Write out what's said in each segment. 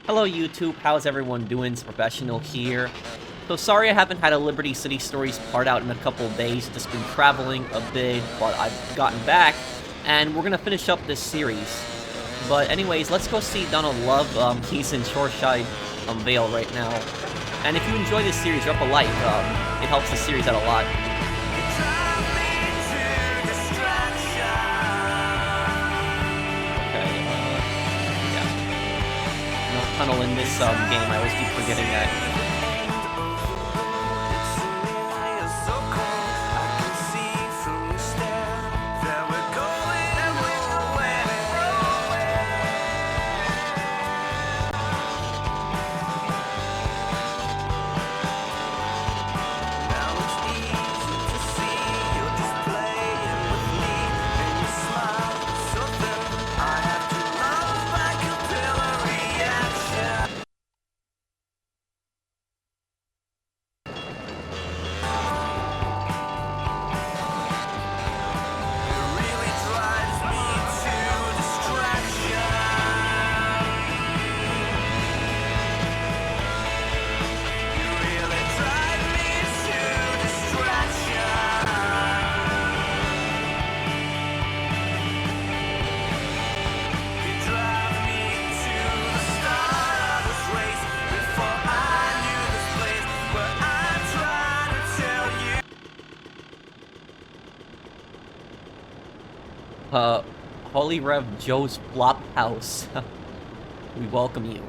Hello YouTube, how's everyone doing? It's Professional here. So sorry I haven't had a Liberty City Stories part out in a couple of days, just been traveling a bit, but I've gotten back, and we're gonna finish up this series. But anyways, let's go see Donald Love. He's in Shoreside Vale right now. And if you enjoy this series, drop a like, it helps the series out a lot. Tunnel in this game. I always keep forgetting that. Holy Rev Joe's Flophouse. We welcome you.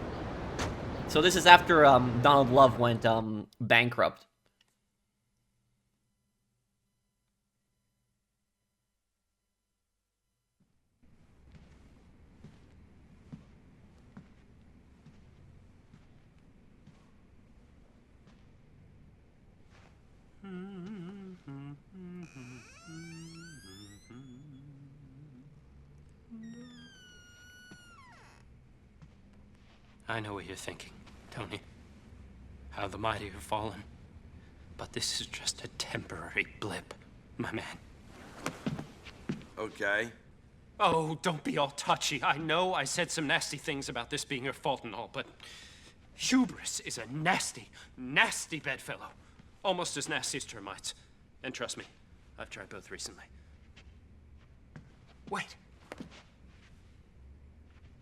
So this is after Donald Love went bankrupt. I know what you're thinking, Tony. How the mighty have fallen. But this is just a temporary blip, my man. Okay. Oh, don't be all touchy. I know I said some nasty things about this being your fault and all, but hubris is a nasty, nasty bedfellow. Almost as nasty as termites. And trust me, I've tried both recently. Wait.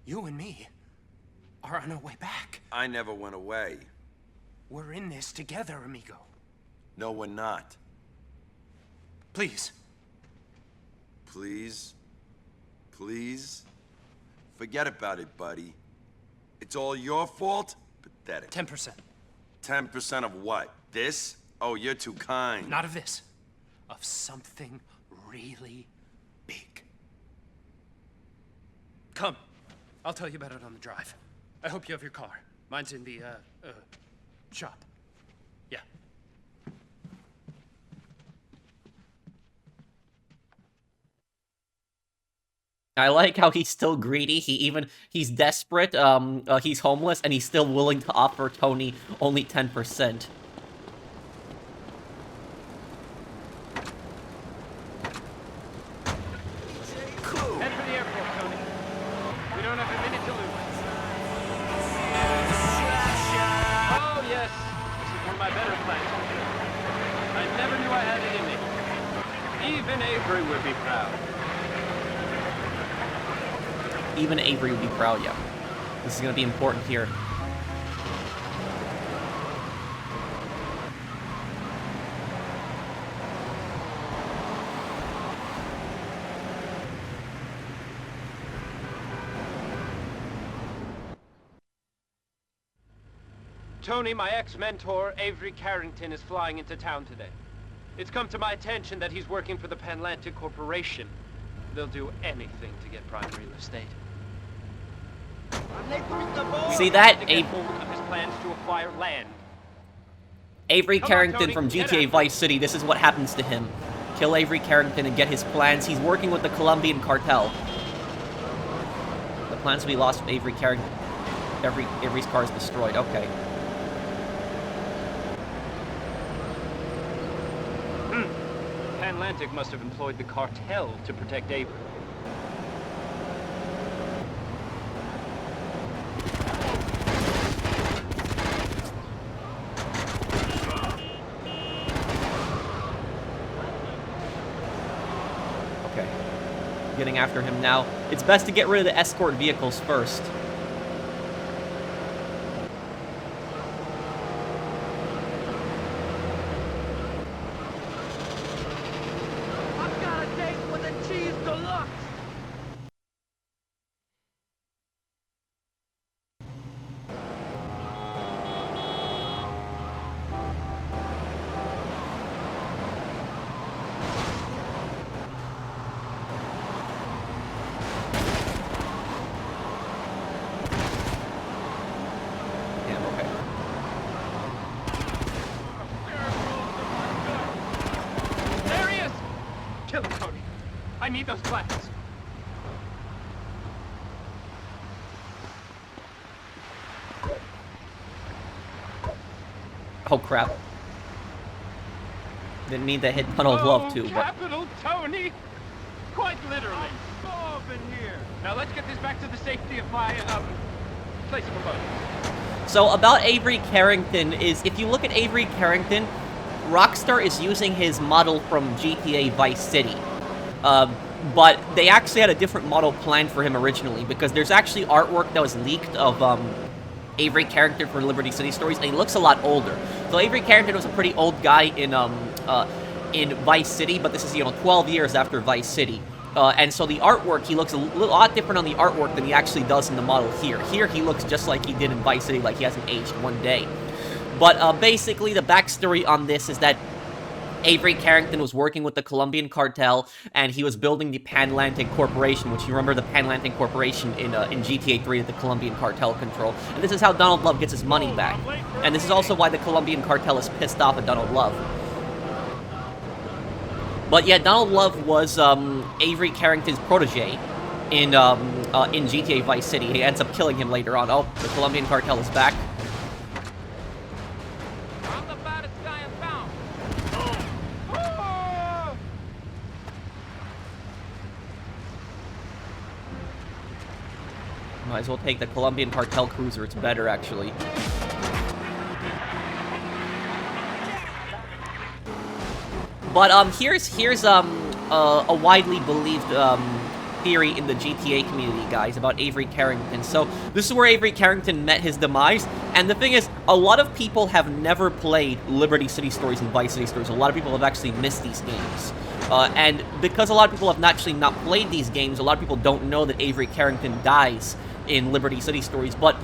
You and me are on our way back. I never went away. We're in this together, amigo. No, we're not. Please. Please? Please? Forget about it, buddy. It's all your fault? Pathetic. 10%. 10% of what? This? Oh, you're too kind. Not of this. Of something really big. Come. I'll tell you about it on the drive. I hope you have your car. Mine's in the, shop. Yeah. I like how he's still greedy. He's desperate. He's homeless, and he's still willing to offer Tony only 10%. Head for the airport, Tony. We don't have a minute to lose. Oh, yes. This is one of my better plans. I never knew I had it in me. Even Avery would be proud. Even Avery would be proud, yeah. This is gonna be important here. Tony, my ex-mentor, Avery Carrington, is flying into town today. It's come to my attention that he's working for the Panlantic Corporation. They'll do anything to get prime real estate. See that? His plans to acquire land. Avery Come on, Carrington Tony, from get GTA out. Vice City, this is what happens to him. Kill Avery Carrington and get his plans. He's working with the Colombian cartel. The plans will be lost from Avery Carrington. Avery's car is destroyed, okay. Panlantic must have employed the cartel to protect Avery. getting after him now. It's best to get rid of the escort vehicles first. I've got a date with a cheese deluxe. Damn, okay. There he is! Kill him, Tony. I need those plans. Oh, crap. Didn't mean to hit Tunnel of Love, too, but... Capital Tony! Quite literally. I'm starving here. Now let's get this back to the safety of my, place of abode. So, about Avery Carrington is, if you look at Avery Carrington, Rockstar is using his model from GTA Vice City. But they actually had a different model planned for him originally, because there's actually artwork that was leaked of, Avery Carrington for Liberty City Stories, and he looks a lot older. So Avery Carrington was a pretty old guy in Vice City, but this is, 12 years after Vice City. And so the artwork, he looks a lot different on the artwork than he actually does in the model here. Here, he looks just like he did in Vice City, like he hasn't aged one day. But basically, the backstory on this is that Avery Carrington was working with the Colombian cartel, and he was building the Pan-Atlantic Corporation, which you remember the Pan-Atlantic Corporation in GTA 3 that the Colombian cartel control. And this is how Donald Love gets his money back. And this is also why the Colombian cartel is pissed off at Donald Love. But yeah, Donald Love was Avery Carrington's protege in GTA Vice City. He ends up killing him later on. Oh, the Colombian cartel is back. I'm the baddest guy in town. Might as well take the Colombian cartel cruiser. It's better, actually. But here's a widely believed theory in the GTA community, guys, about Avery Carrington. So this is where Avery Carrington met his demise, and the thing is, a lot of people have never played Liberty City Stories and Vice City Stories. A lot of people have actually missed these games. And because a lot of people have actually not played these games, a lot of people don't know that Avery Carrington dies in Liberty City Stories. But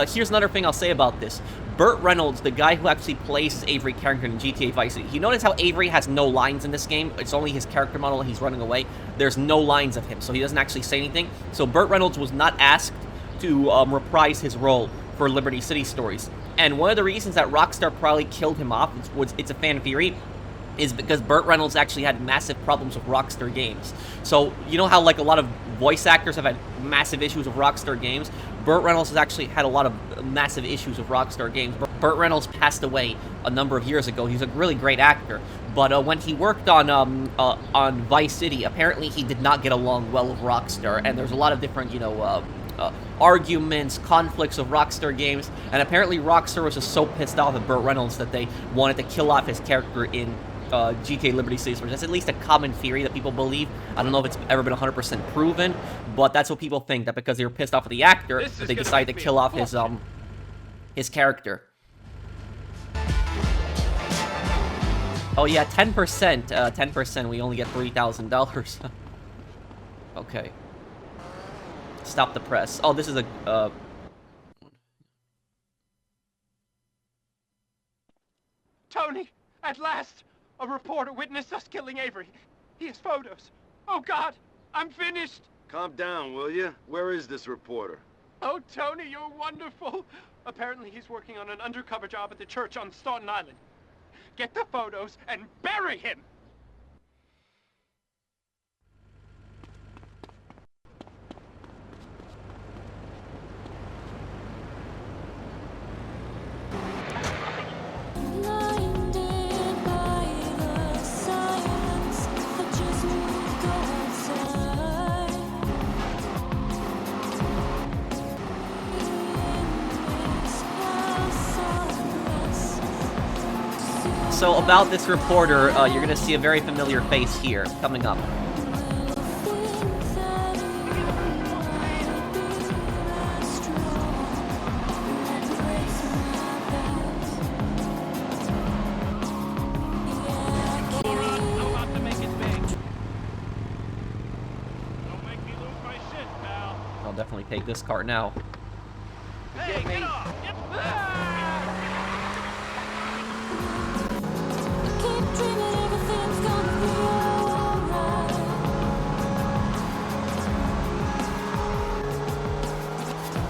here's another thing I'll say about this. Burt Reynolds, the guy who actually plays Avery Carrington in GTA Vice City, you notice how Avery has no lines in this game? It's only his character model, he's running away. There's no lines of him, so he doesn't actually say anything. So Burt Reynolds was not asked to reprise his role for Liberty City Stories. And one of the reasons that Rockstar probably killed him off, it's a fan theory, is because Burt Reynolds actually had massive problems with Rockstar games. So, you know how, like, a lot of voice actors have had massive issues with Rockstar games? Burt Reynolds has actually had a lot of massive issues with Rockstar games. Burt Reynolds passed away a number of years ago. He's a really great actor. But when he worked on Vice City, apparently he did not get along well with Rockstar. And there's a lot of different, arguments, conflicts of Rockstar games. And apparently Rockstar was just so pissed off at Burt Reynolds that they wanted to kill off his character in GTA Liberty City Stories. That's at least a common theory that people believe. I don't know if it's ever been 100% proven, but that's what people think, that because they were pissed off at the actor, that they decided to kill off his character. Oh yeah, 10%. 10%, we only get $3,000. Okay. Stop the press. Oh, this is a, Tony, at last! A reporter witnessed us killing Avery. He has photos. Oh, God, I'm finished. Calm down, will you? Where is this reporter? Oh, Tony, you're wonderful. Apparently, he's working on an undercover job at the church on Staunton Island. Get the photos and bury him. So about this reporter, you're going to see a very familiar face here, coming up. this car now. Hey, get off! Keep dreaming everything's gonna be alright.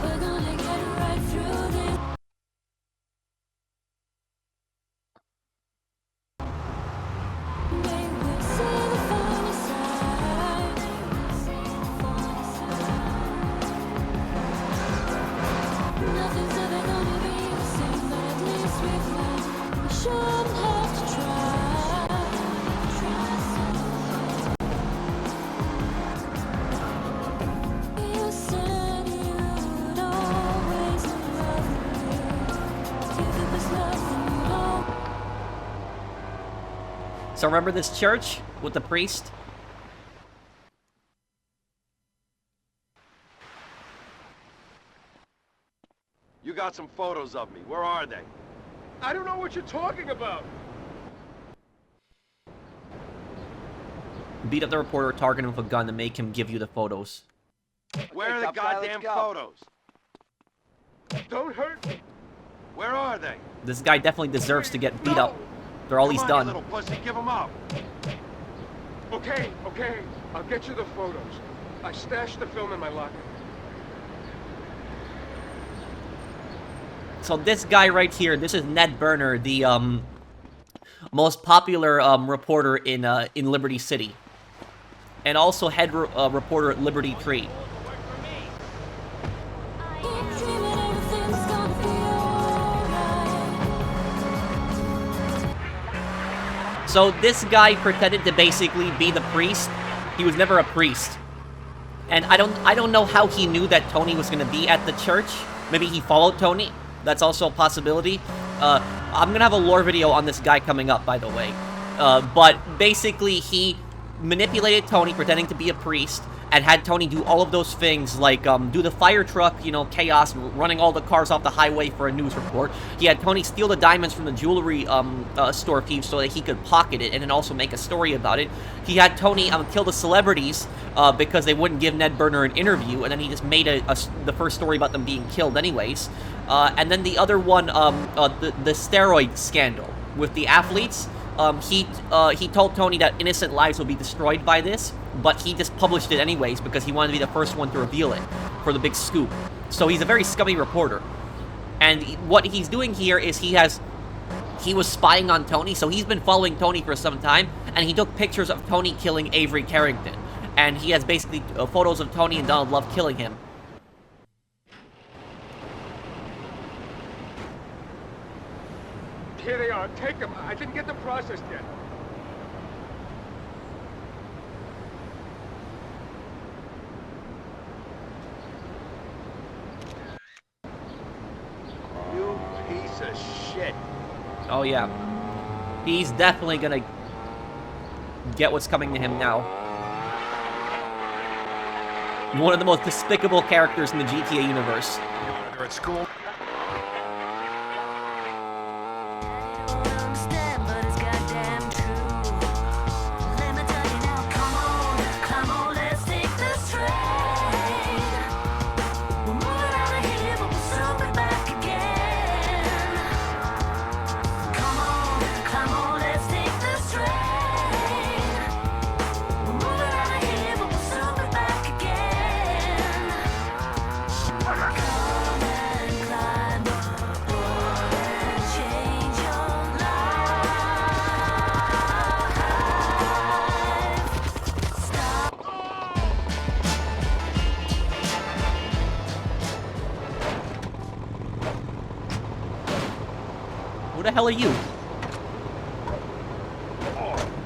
We're gonna get right through this. May we see the funny side. Nothing's ever gonna be the same, but at least we've learned we shouldn't have to try. You said you'd always love me. If it was love, then you'd always. So remember this church with the priest? You got some photos of me. Where are they? I don't know what you're talking about. Beat up the reporter, target him with a gun, and make him give you the photos. Where are the goddamn photos? Don't hurt me. Where are they? This guy definitely deserves to get beat up for all he's Come on, done. you little pussy, give them up. Okay, I'll get you the photos. I stashed the film in my locker. So this guy right here, this is Ned Burner, the most popular reporter in Liberty City, and also head reporter at Liberty Tree. Keep dreaming everything's gonna be alright. So this guy pretended to basically be the priest. He was never a priest, and I don't know how he knew that Toni was going to be at the church. Maybe he followed Toni. That's also a possibility. I'm going to have a lore video on this guy coming up, by the way. But basically, he manipulated Toni, pretending to be a priest, and had Toni do all of those things, like do the fire truck, you know, chaos, running all the cars off the highway for a news report. He had Toni steal the diamonds from the jewelry store thieves so that he could pocket it, and then also make a story about it. He had Toni kill the celebrities because they wouldn't give Ned Burner an interview, and then he just made the first story about them being killed anyways. And then the other one, the steroid scandal with the athletes. He told Toni that innocent lives would be destroyed by this, but he just published it anyways because he wanted to be the first one to reveal it for the big scoop. So he's a very scummy reporter. And what he's doing here is he was spying on Toni, so he's been following Toni for some time, and he took pictures of Toni killing Avery Carrington. And he has basically photos of Toni and Donald Love killing him. Here they are. Take them. I didn't get them processed yet. You piece of shit. Oh yeah. He's definitely gonna get what's coming to him now. One of the most despicable characters in the GTA universe. You're at school. Understand, but it's goddamn true. Let me tell you now, come on, let's take this train. We're moving out of here, but we'll soon be back again. Come on, let's take this train. We're moving out of here, but we'll soon be back again. Come and climb aboard and change your life. Stop. Who the hell are you?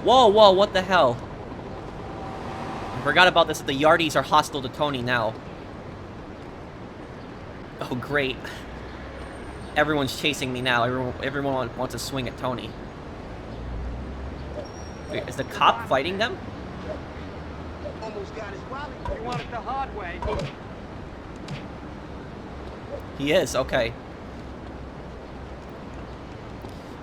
Whoa, what the hell? I forgot about this, that the Yardies are hostile to Toni now. Oh, great. Everyone's chasing me now. Everyone wants to swing at Toni. Wait, is the cop fighting them? Almost got his wallet. You want it the hard way. He is, okay.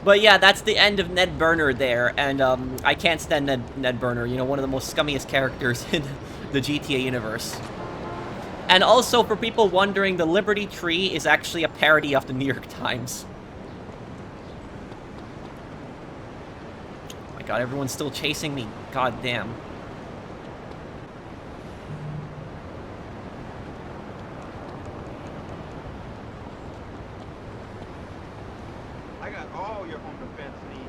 But yeah, that's the end of Ned Burner there, and I can't stand Ned Burner, you know, one of the most scummiest characters in the GTA universe. And also, for people wondering, the Liberty Tree is actually a parody of the New York Times. Oh my god, everyone's still chasing me. God damn. I got all your home defense needs.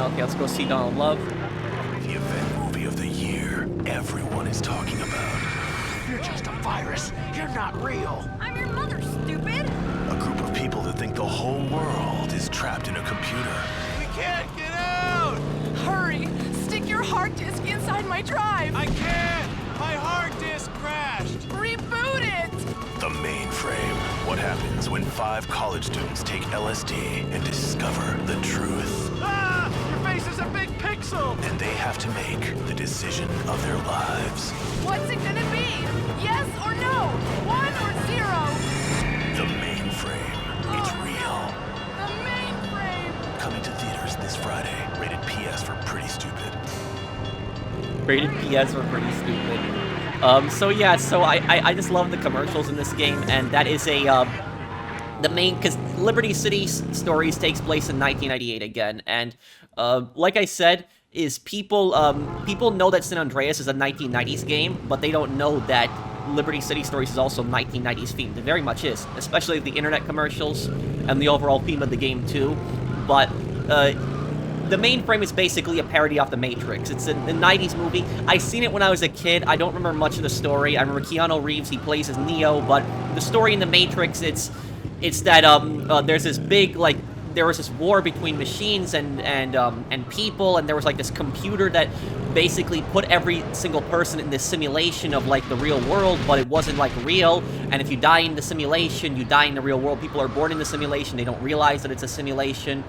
Okay, let's go see Donald Love. The event movie of the year everyone is talking about. You're just a virus. You're not real. I'm your mother, stupid! A group of people that think the whole world is trapped in a computer. We can't get out! Hurry! Stick your hard disk inside my drive! I can't! My hard disk crashed! Reboot it! The Mainframe. What happens when 5 college students take LSD and discover the truth? Ah! Your face is a big pixel! And they have to make the decision of their lives. What's it gonna be? Yes or no? 1 or 0? The Mainframe. It's real. The mainframe! Coming to theaters this Friday. Rated PS for pretty stupid. Rated PS for pretty stupid. So yeah, so I just love the commercials in this game, and that is a, the main, because Liberty City Stories takes place in 1998 again, and, like I said, is people know that San Andreas is a 1990s game, but they don't know that Liberty City Stories is also 1990s themed. It very much is, especially the internet commercials, and the overall theme of the game too, but, the Mainframe is basically a parody of The Matrix. It's a 90s movie. I seen it when I was a kid. I don't remember much of the story. I remember Keanu Reeves, he plays as Neo, but the story in The Matrix, it's that, there's this big, like, there was this war between machines and people, and there was, like, this computer that basically put every single person in this simulation of, like, the real world, but it wasn't, like, real, and if you die in the simulation, you die in the real world. People are born in the simulation. They don't realize that it's a simulation,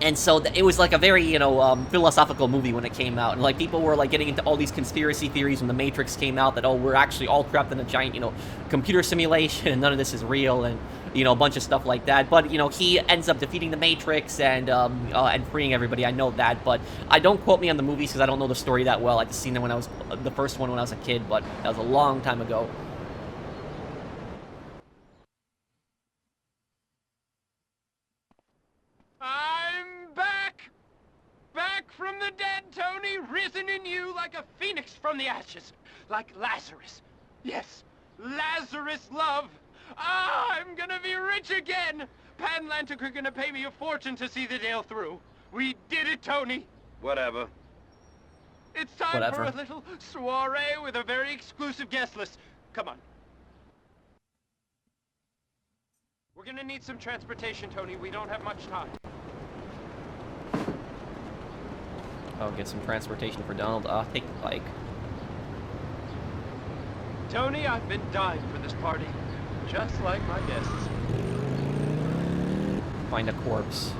and so it was like a very, you know, philosophical movie when it came out. And like people were like getting into all these conspiracy theories when The Matrix came out that, oh, we're actually all trapped in a giant, you know, computer simulation and none of this is real, and, you know, a bunch of stuff like that. But, you know, he ends up defeating The Matrix and freeing everybody. I know that, but I don't quote me on the movies because I don't know the story that well. I just seen it when I was, the first one when I was a kid, but that was a long time ago. I'm back! Back from the dead, Tony, risen in you like a phoenix from the ashes. Like Lazarus. Yes, Lazarus love. Ah, I'm gonna be rich again. Panlantic are gonna pay me a fortune to see the deal through. We did it, Tony. Whatever. It's time for a little soiree with a very exclusive guest list. Come on. We're gonna need some transportation, Tony. We don't have much time. Oh, get some transportation for Donald. Take the bike. Tony, I've been dying for this party. Just like my guests. Find a corpse.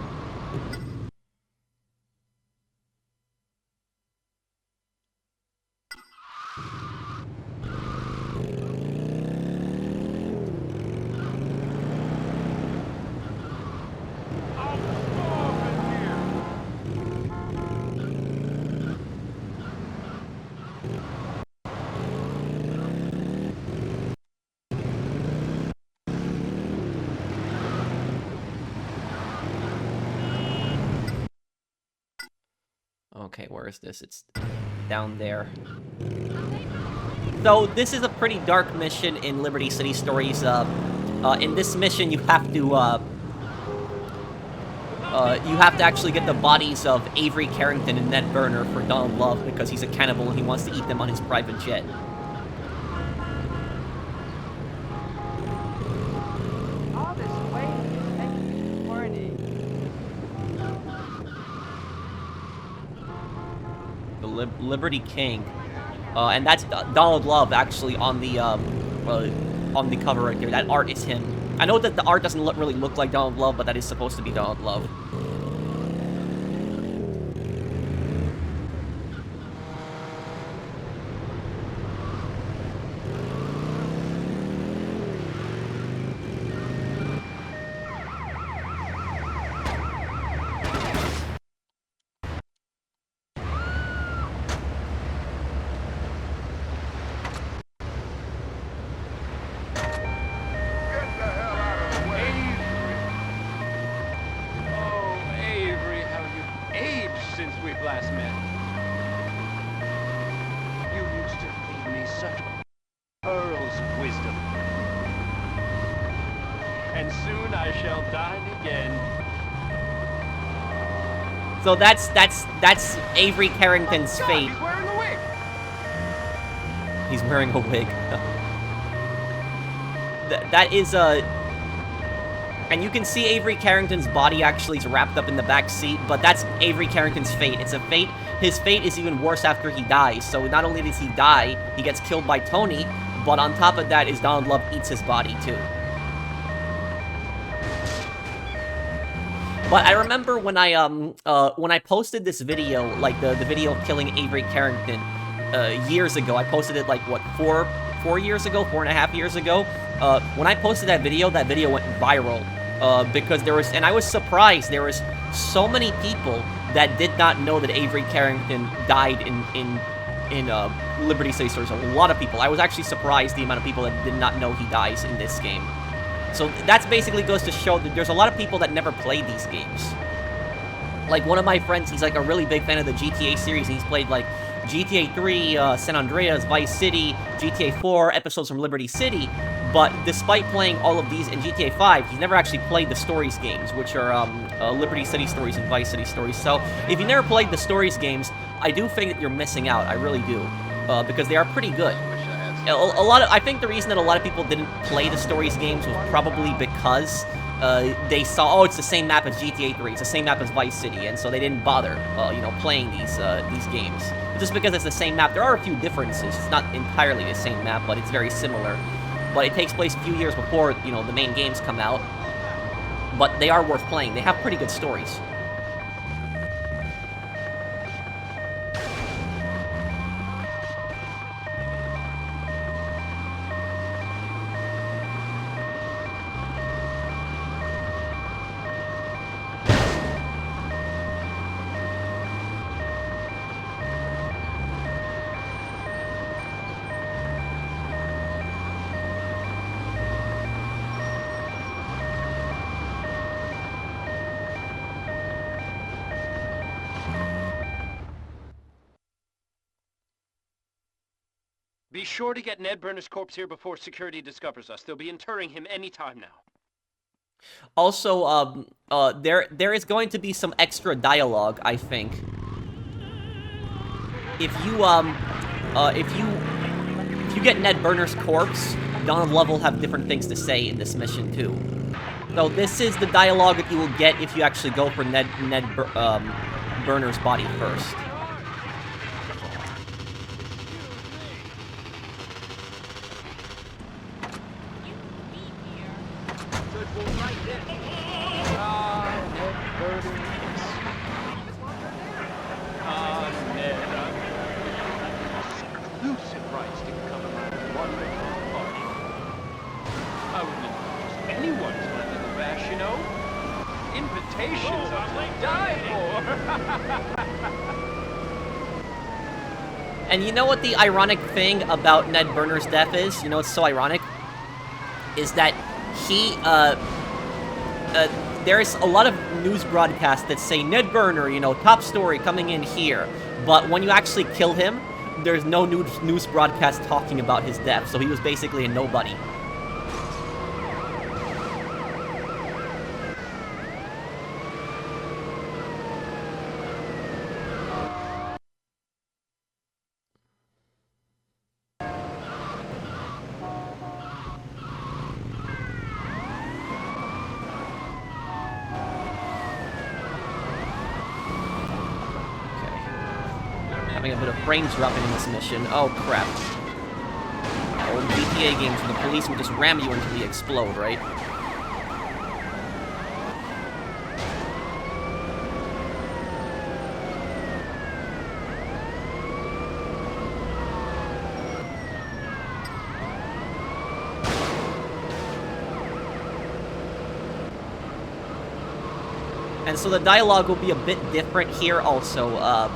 Okay, where is this? It's down there. So this is a pretty dark mission in Liberty City Stories. In this mission, you have to actually get the bodies of Avery Carrington and Ned Burner for Donald Love because he's a cannibal and he wants to eat them on his private jet. All this weight is making me horny. The Liberty King, and that's Donald Love actually on the cover right there. That art is him. I know that the art doesn't really look like Donald Love, but that is supposed to be Donald Love. and soon I shall dine again. So that's Avery Carrington's God, fate. he's wearing a wig. He's wearing a wig. That is and you can see Avery Carrington's body actually is wrapped up in the back seat, but that's Avery Carrington's fate. It's a fate. His fate is even worse after he dies. So not only does he die, he gets killed by Toni, but on top of that is Donald Love eats his body too. But I remember when I posted this video, like the video of killing Avery Carrington years ago. I posted it like what, 4 years ago, 4.5 years ago. When I posted that video went viral because there was, and I was surprised, there was so many people that did not know that Avery Carrington died in Liberty City Stories. A lot of people. I was actually surprised the amount of people that did not know he dies in this game. So that basically goes to show that there's a lot of people that never played these games. Like one of my friends, he's like a really big fan of the GTA series. He's played like GTA 3, San Andreas, Vice City, GTA 4, episodes from Liberty City. But despite playing all of these in GTA 5, he's never actually played the Stories games, which are Liberty City Stories and Vice City Stories. So if you never played the Stories games, I do think that you're missing out. I really do, because they are pretty good. I think the reason that a lot of people didn't play the Stories games was probably because they saw, oh, it's the same map as GTA 3, it's the same map as Vice City, and so they didn't bother, playing these games. Just because it's the same map, there are a few differences. It's not entirely the same map, but it's very similar. But it takes place a few years before, the main games come out. But they are worth playing. They have pretty good stories. Be sure to get Ned Burner's corpse here before security discovers us. They'll be interring him any time now. Also, there is going to be some extra dialogue, I think. If you get Ned Burner's corpse, Donald Love will have different things to say in this mission too. So this is the dialogue that you will get if you actually go for Ned Burner's body first. Exclusive rights to come around and wonderful party. I wouldn't encourage anyone to enter the bash, Invitations are to die for. And you know what the ironic thing about Ned Burner's death is? You know what's so ironic? Is that he, there's a lot of news broadcasts that say, Ned Burner, top story coming in here. But when you actually kill him, there's no news broadcast talking about his death, so he was basically a nobody. Having a bit of frames dropping in this mission. Oh, crap. Old GTA games where the police will just ram you until you explode, right? And so the dialogue will be a bit different here also.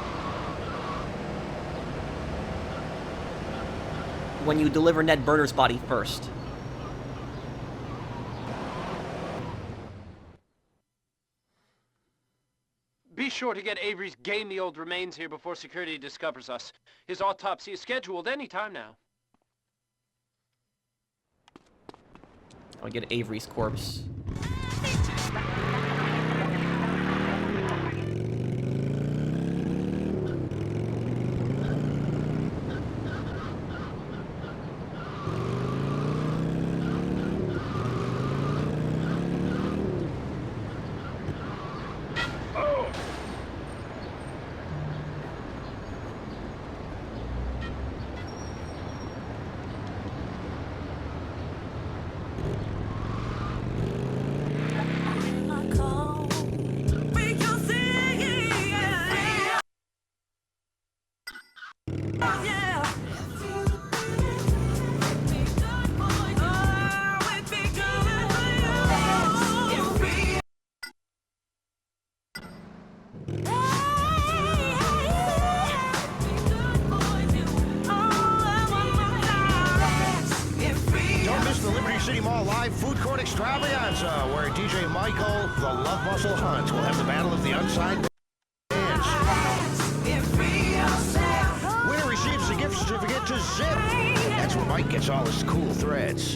When you deliver Ned Burner's body first. Be sure to get Avery's gamey old remains here before security discovers us. His autopsy is scheduled any time now. I'll get Avery's corpse. live food court extravaganza where DJ Michael, the Love Muscle Hunt, will have the battle of the unsigned bands. Winner receives a gift certificate to Zip. That's where Mike gets all his cool threads.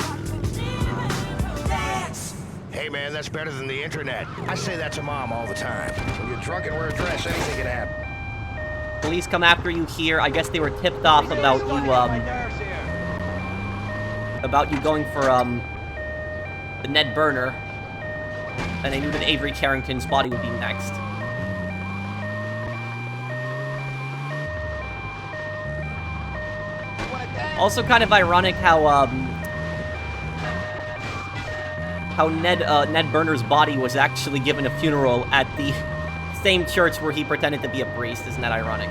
Hey man, that's better than the internet. I say that to Mom all the time. When you're drunk and wear a dress, anything can happen. Police come after you here. I guess they were tipped off about you going for the Ned burner, and they knew that Avery Carrington's body would be next. Also, kind of ironic how Ned Burner's body was actually given a funeral at the same church where he pretended to be a priest. Isn't that ironic?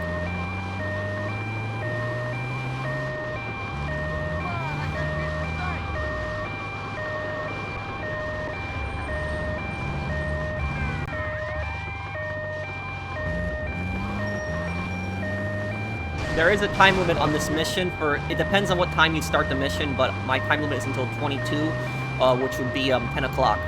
There is a time limit on this mission it depends on what time you start the mission, but my time limit is until 22, which would be 10 o'clock.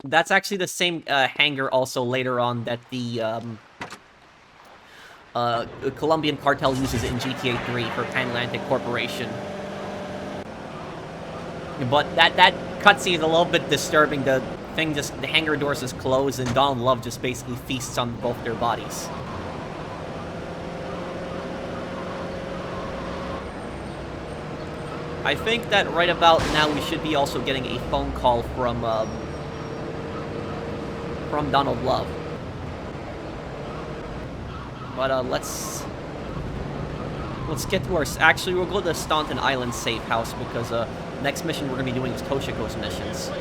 That's actually the same hangar also later on that the Colombian cartel uses in GTA 3 for Pan-Atlantic Corporation. But that cutscene is a little bit disturbing. The hangar doors just close and Donald Love just basically feasts on both their bodies. I think that right about now we should be also getting a phone call from Donald Love. But let's get to our... Actually, we'll go to the Staunton Island safe house because next mission we're going to be doing is Toshiko's missions.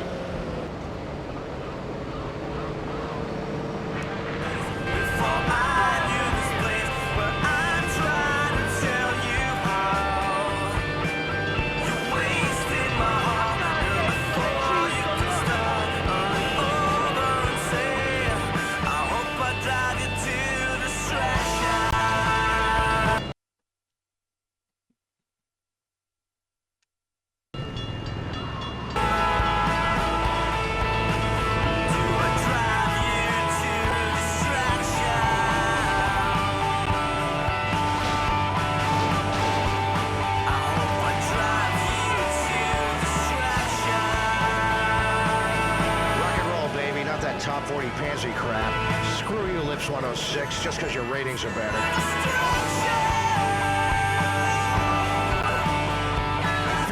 Top 40 pansy crap. Screw you, Lips 106, just because your ratings are better.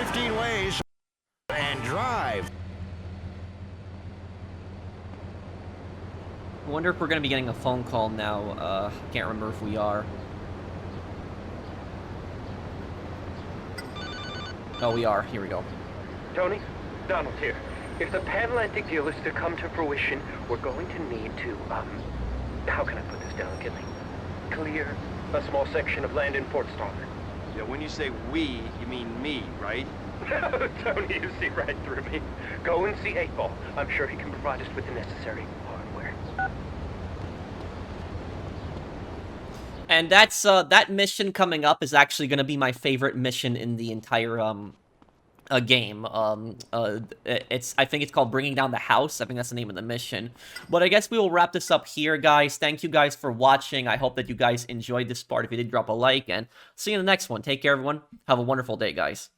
15 ways and drive. I wonder if we're going to be getting a phone call now. Can't remember if we are. Oh, we are. Here we go. Tony, Donald here. If the Pan-Atlantic deal is to come to fruition, we're going to need to, how can I put this delicately? Clear a small section of land in Fort Starr. Yeah, when you say we, you mean me, right? Tony, you see right through me. Go and see 8-Ball. I'm sure he can provide us with the necessary hardware. And that's, that mission coming up is actually going to be my favorite mission in the entire, game. I think it's called Bringing Down the House. I think that's the name of the mission. But I guess we will wrap this up here, guys. Thank you guys for watching. I hope that you guys enjoyed this part. If you did, drop a like, and see you in the next one. Take care, everyone. Have a wonderful day, guys.